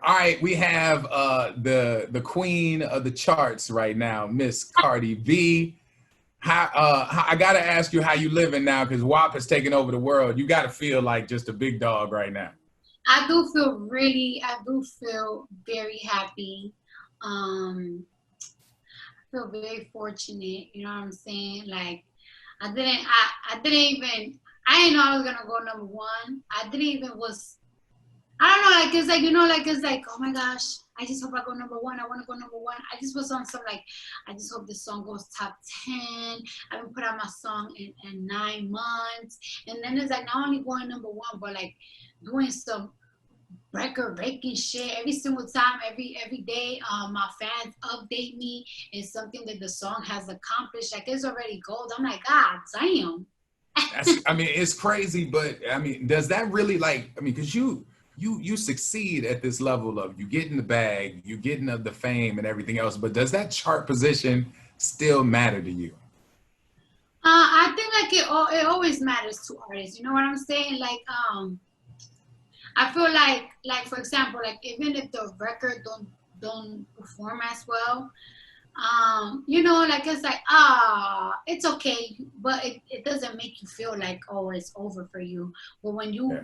All right, we have the queen of the charts right now, Miss Cardi B. I gotta ask you how you living now, because WAP has taken over the world. You gotta feel like just a big dog right now. I do feel very happy. I feel very fortunate, you know what I'm saying? Like, I didn't even, I didn't know I was gonna go number one. I didn't even I don't know, like, it's like, it's like, oh my gosh, I just hope I go number one. I want to go number one. I just was on some, like, I just hope this song goes top 10. I haven't put out my song in 9 months. And then it's like, not only going number one, but like doing some record breaking shit every single time, every day. My fans update me. It's something that the song has accomplished. Like, it's already gold. I'm like, God damn. I mean, it's crazy, but I mean, does that really, like, I mean, because you succeed at this level of you getting the bag, you getting the fame and everything else, but does that chart position still matter to you? I think like it always matters to artists. You know what I'm saying? Like, I feel like for example, like even if the record don't perform as well, like it's like it's okay, but it doesn't make you feel like, oh, it's over for you. But when you Yeah.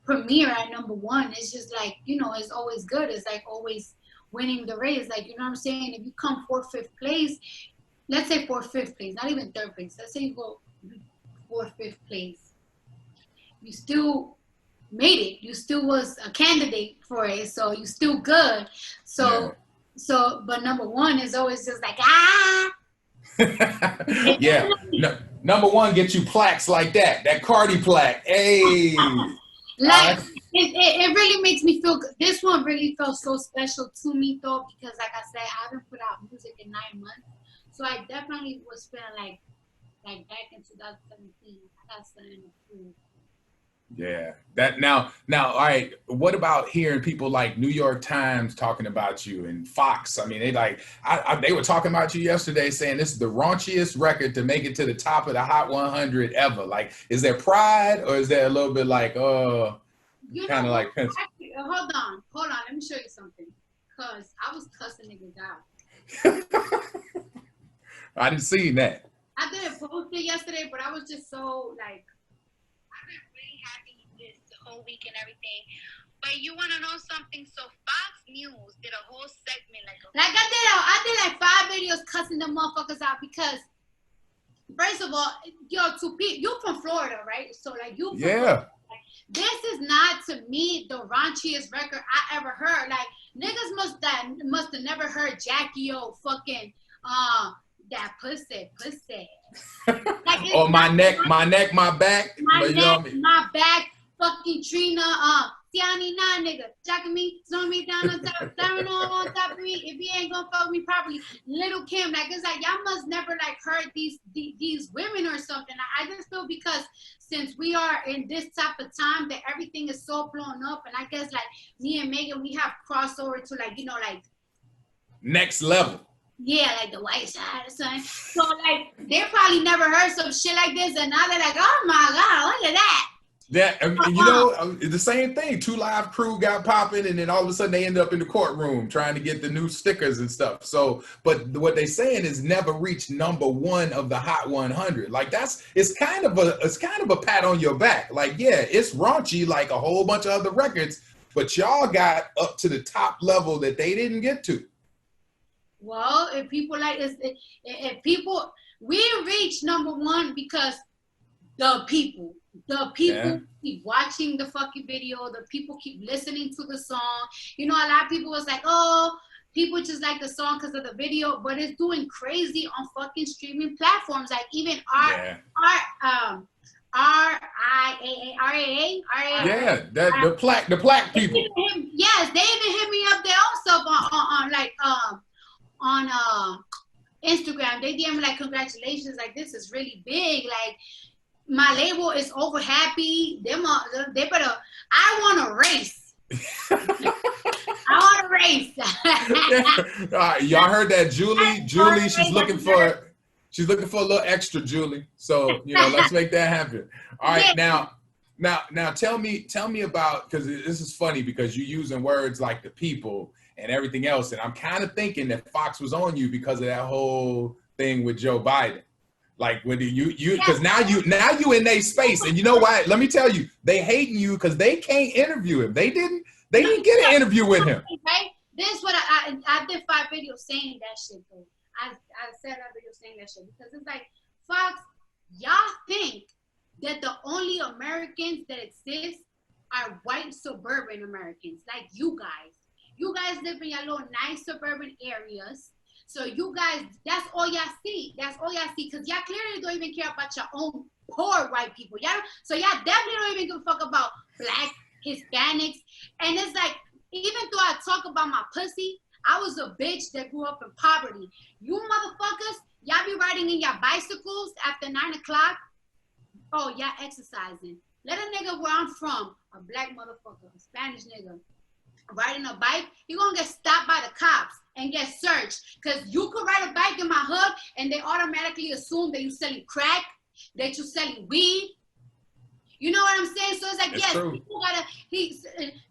premiere at number one, it's just like, it's always good. It's like always winning the race. Like, you know what I'm saying? If you come fourth, fifth place, let's say fourth, fifth place, not even third place. Let's say you go fourth, fifth place. You still made it. You still was a candidate for it. So you still good. Yeah. But number one is always just like, Yeah. No, number one, get you plaques like that Cardi plaque. Hey. Like, it really makes me feel good. This one really felt so special to me though, because like I said, I haven't put out music in 9 months. So I definitely was feeling like back in 2017, I got something to prove. Yeah. That now, all right. What about hearing people like New York Times talking about you and Fox? I mean, they were talking about you yesterday, saying this is the raunchiest record to make it to the top of the Hot 100 ever. Like, is there pride, or is there a little bit like, kind of like? Actually, hold on. Let me show you something. Cause I was cussing niggas out. I didn't see that. I didn't post it yesterday, but I was just so like, I've been really happy this whole week and everything. But you want to know something? So Fox News did a whole segment I did like 5 videos cussing the motherfuckers out because, first of all, you from Florida, right? So like you. Yeah. This is not, to me, the raunchiest record I ever heard. Like, niggas must have never heard Jackie O fucking that pussy. Like, or my neck, my back. My back, fucking Trina, Tiani nah, nigga, jacking me, throwing me down on top, throwing on top of me. If you ain't gonna fuck me properly, Little Kim, like, it's like y'all must never like heard these women or something. I just feel because since we are in this type of time that everything is so blown up, and I guess like me and Megan, we have crossover to like, like next level. Yeah, like the white side or something. So like they probably never heard some shit like this, and now they're like, oh my God, look at that. That, the same thing. 2 Live Crew got popping, and then all of a sudden they end up in the courtroom trying to get the new stickers and stuff. So, but what they're saying is never reached number one of the Hot 100. Like it's kind of a pat on your back. Like, yeah, it's raunchy like a whole bunch of other records, but y'all got up to the top level that they didn't get to. Well, if people like this, we reach number one because the people keep watching the fucking video. The people keep listening to the song. A lot of people was like, oh, people just like the song because of the video, but it's doing crazy on fucking streaming platforms. Like even RIAA. Yeah, the plaque people. Yes, they even hit me up their own stuff on Instagram. They DM me like, congratulations, like this is really big. Like my label is over happy. They better. I want to race. I want to race. Y'all heard that, Julie? She's looking for a little extra, Julie. So let's make that happen. All right, now Now tell me about, because this is funny because you're using words like the people and everything else, and I'm kind of thinking that Fox was on you because of that whole thing with Joe Biden. Like when you because now you in their space, and you know why? Let me tell you, they hating you because they can't interview him. They didn't get an interview with him. Right? This is what I did 5 videos saying that shit though. I said that video saying that shit because it's like, Fox, y'all think that the only Americans that exist are white suburban Americans, like you guys. You guys live in your little nice suburban areas. So you guys, that's all y'all see. That's all y'all see. Because y'all clearly don't even care about your own poor white people. So y'all definitely don't even give a fuck about black, Hispanics. And it's like, even though I talk about my pussy, I was a bitch that grew up in poverty. You motherfuckers, y'all be riding in your bicycles after 9 o'clock. Oh, y'all exercising. Let a nigga where I'm from, a black motherfucker, a Spanish nigga, riding a bike, you're gonna get stopped by the cops and get searched. Because you could ride a bike in my hood and they automatically assume that you're selling crack, that you're selling weed. You know what I'm saying? So it's like, yes, people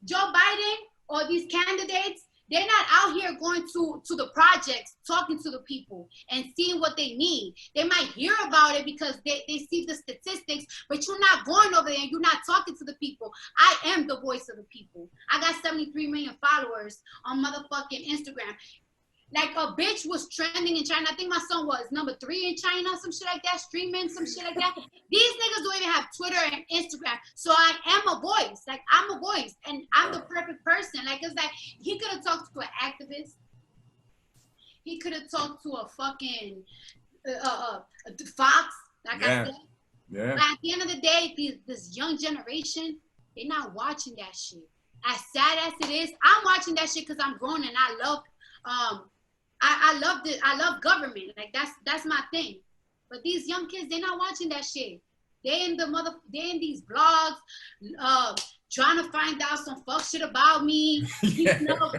Joe Biden or these candidates, they're not out here going to the projects, talking to the people and seeing what they need. They might hear about it because they see the statistics, but you're not going over there and you're not talking to the people. I am the voice of the people. I got 73 million followers on motherfucking Instagram. Like a bitch was trending in China. I think my son was number 3 in China, some shit like that, streaming, some shit like that. These niggas don't even have Twitter and Instagram. So I am a voice. Like, I'm a voice. And I'm the perfect person. Like, it's like, he could have talked to an activist. He could have talked to a fucking Fox, like I said. Yeah. But at the end of the day, this young generation, they're not watching that shit. As sad as it is, I'm watching that shit because I'm grown and I love I love government. Like that's my thing. But these young kids, they're not watching that shit. They in these blogs, trying to find out some fuck shit about me. Yeah. You know,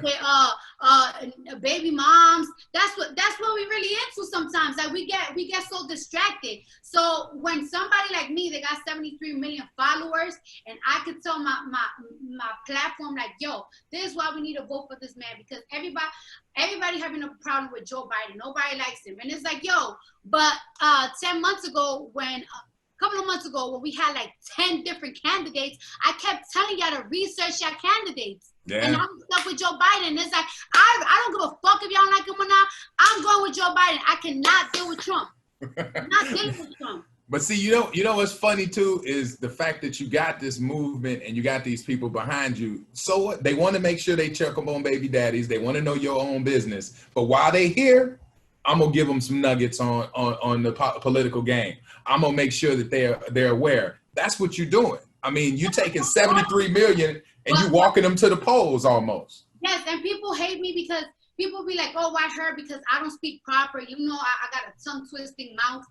baby moms. That's what we really into sometimes. Like we get so distracted. So when somebody like me, they got 73 million followers, and I could tell my platform like, yo, this is why we need to vote for this man, because everybody having a problem with Joe Biden. Nobody likes him. And it's like, yo, but 10 months ago when couple of months ago when we had like 10 different candidates, I kept telling y'all to research your candidates. Yeah. And I'm stuck with Joe Biden. It's like, I don't give a fuck if y'all like him or not. I'm going with Joe Biden. I cannot deal with Trump. I'm not dealing with Trump. But see, you know what's funny too is the fact that you got this movement and you got these people behind you. So what? They want to make sure they check them on baby daddies. They want to know your own business. But while they here, I'm gonna give them some nuggets on the political game. I'm gonna make sure that they're aware. That's what you're doing. I mean, you're taking 73 million and you walking them to the polls almost. Yes, and people hate me because people be like, "Oh, why her?" Because I don't speak proper. You know, I got a tongue twisting mouth,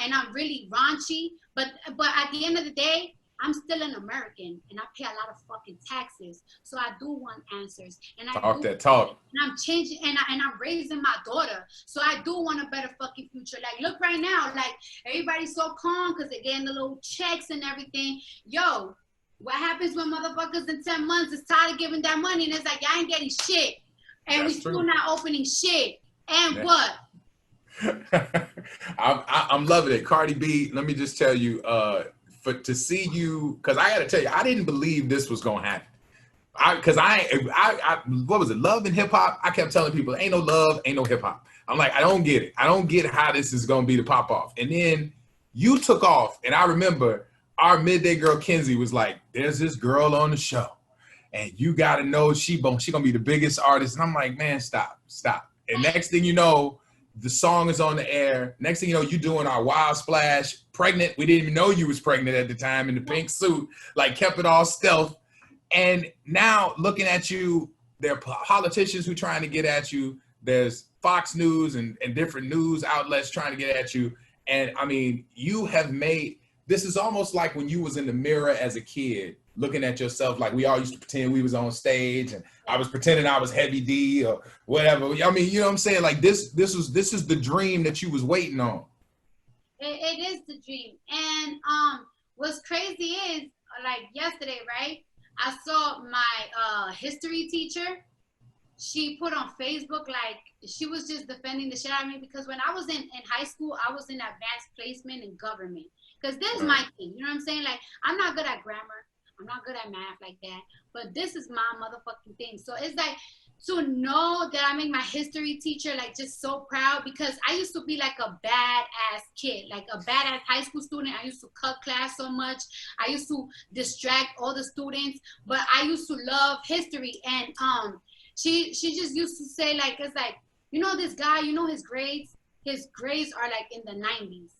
and I'm really raunchy. But at the end of the day, I'm still an American and I pay a lot of fucking taxes. So I do want answers. And talk that talk. And I'm changing and I'm raising my daughter. So I do want a better fucking future. Like, look right now, like everybody's so calm because they're getting the little checks and everything. Yo, what happens when motherfuckers in 10 months is tired of giving that money and it's like, I ain't getting shit. And we still not opening shit. And what? I'm loving it. Cardi B, let me just tell you, to see you, because I got to tell you, I didn't believe this was going to happen. Because what was it, love and hip hop? I kept telling people, ain't no love, ain't no hip hop. I'm like, I don't get it. I don't get how this is going to be the pop off. And then you took off. And I remember our midday girl, Kenzie, was like, there's this girl on the show. And you got to know she going to be the biggest artist. And I'm like, man, stop. And next thing you know, the song is on the air. Next thing you know, you doing our Wild Splash, pregnant. We didn't even know you was pregnant at the time in the pink suit, like kept it all stealth. And now looking at you, there are politicians who trying to get at you. There's Fox News and different news outlets trying to get at you. And I mean, you have made, this is almost like when you was in the mirror as a kid, looking at yourself, like we all used to pretend we was on stage and I was pretending I was Heavy D or whatever. I mean, you know what I'm saying? Like this is the dream that you was waiting on. It is the dream. And what's crazy is, like yesterday, right? I saw my history teacher. She put on Facebook, like, she was just defending the shit out of me because when I was in high school, I was in advanced placement in government. Because this is my thing, you know what I'm saying? Like, I'm not good at grammar. I'm not good at math like that. But this is my motherfucking thing. So it's like, to know that I make my history teacher like just so proud, because I used to be like a badass kid, like a badass high school student. I used to cut class so much. I used to distract all the students, but I used to love history. And she just used to say, like, it's like, you know, this guy, you know, his grades are like in the 90s.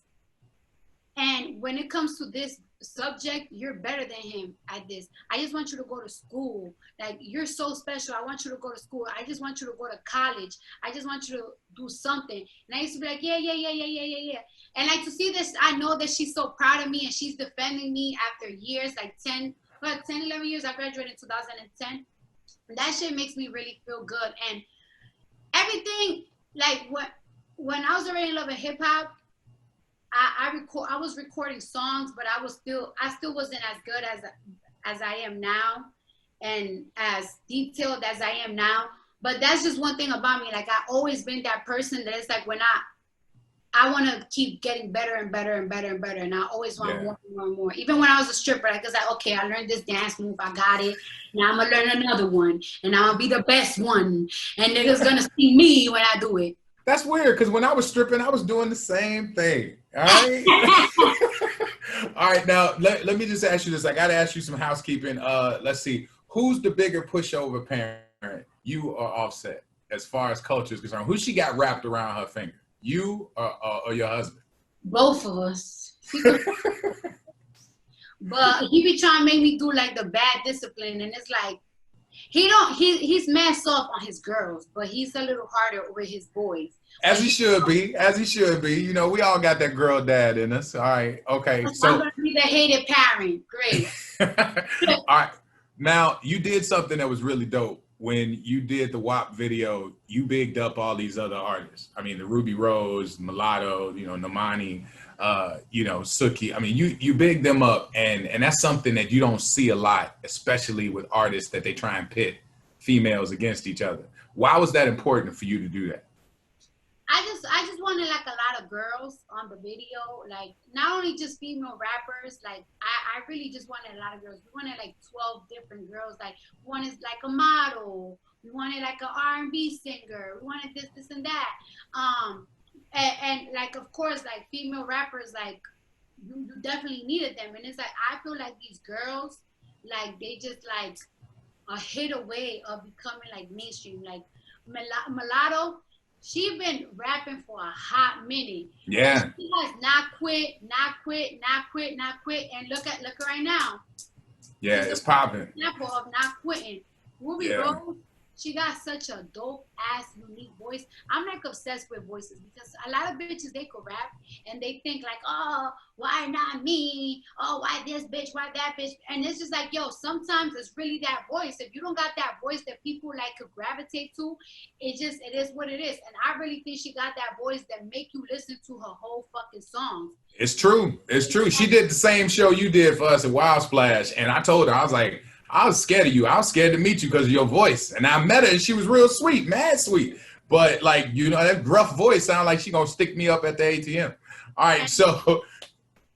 And when it comes to this subject, you're better than him at this. I just want you to go to school. Like, you're so special. I want you to go to school. I just want you to go to college. I just want you to do something. And I used to be like, yeah. And like, to see this, I know that she's so proud of me and she's defending me after years, like 10, 11 years. I graduated in 2010. And that shit makes me really feel good. And everything, like, when I was already in love with hip hop, I was recording songs, but I still wasn't as good as I am now, and as detailed as I am now. But that's just one thing about me. Like, I've always been that person that is like, when I want to keep getting better and better and better and better, and I always want more and more and more. Even when I was a stripper, like, it's like, okay, I learned this dance move, I got it. Now I'm gonna learn another one, and I'm gonna be the best one, and niggas gonna see me when I do it. That's weird, because when I was stripping, I was doing the same thing. All right. All right. Now, let me just ask you this. I got to ask you some housekeeping. Let's see. Who's the bigger pushover parent, you or Offset, as far as culture is concerned? Who she got wrapped around her finger? You or your husband? Both of us. But he be trying to make me do like the bad discipline, and it's like, he's mad soft on his girls, but he's a little harder with his boys. As he should be. You know, we all got that girl dad in us. All right. Okay. So I'm gonna be the hated parent. Great. All right. Now, you did something that was really dope. When you did the WAP video, you bigged up all these other artists. I mean, the Ruby Rose, Mulatto, you know, Normani, you know, Suki. I mean, you big them up, and that's something that you don't see a lot, especially with artists that they try and pit females against each other. Why was that important for you to do that? I just wanted like a lot of girls on the video, like not only just female rappers. Like, I really just wanted a lot of girls. We wanted like 12 different girls. Like, we wanted like a model. We wanted like an R&B singer. We wanted this and that. And like, of course, like female rappers, like you definitely needed them. And it's like, I feel like these girls, like, they just like a hit away of becoming like mainstream. Like Mulatto, she been rapping for a hot minute. Yeah. She has not quit. And look at her right now. Yeah, it's popping. Example of not quitting. Ruby Rose, she got such a dope ass unique voice. I'm like obsessed with voices, because a lot of bitches, they could rap and they think like, oh, why not me? Oh, why this bitch? Why that bitch? And it's just like, yo, sometimes it's really that voice. If you don't got that voice that people like could gravitate to, it is what it is. And I really think she got that voice that make you listen to her whole fucking songs. It's true. It's true. She did the same show you did for us at Wild Splash, and I told her, I was like, I was scared of you. I was scared to meet you because of your voice. And I met her, and she was real sweet, mad sweet. But like, you know, that gruff voice sounded like she gonna stick me up at the ATM. All right, so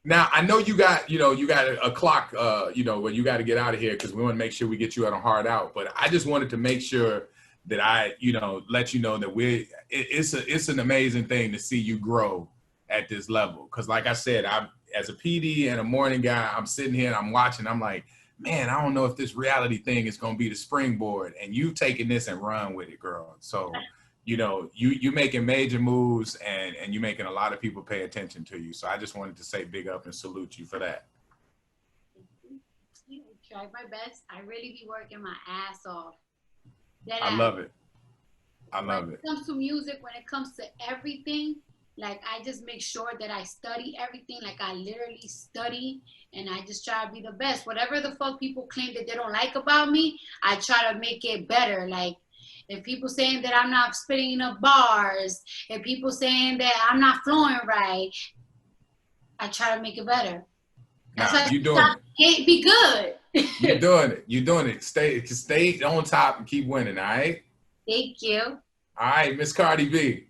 now I know you got a clock, you know, where you got to get out of here, because we want to make sure we get you on a hard out. But I just wanted to make sure that I, you know, let you know that it's an amazing thing to see you grow at this level. Because like I said, as a PD and a morning guy, I'm sitting here and I'm watching. I'm like, man, I don't know if this reality thing is going to be the springboard, and you taking this and run with it, girl. So, you know, you making major moves, and you making a lot of people pay attention to you. So I just wanted to say big up and salute you for that. I try my best. I really be working my ass off. I love it. I love it. When it comes to music, when it comes to everything, like, I just make sure that I study everything. Like, I literally study, and I just try to be the best. Whatever the fuck people claim that they don't like about me, I try to make it better. Like, if people saying that I'm not spitting enough bars, if people saying that I'm not flowing right, I try to make it better. Nah, you doing it. Be good. You're doing it. You're doing it. Stay on top and keep winning, all right? Thank you. All right, Miss Cardi B.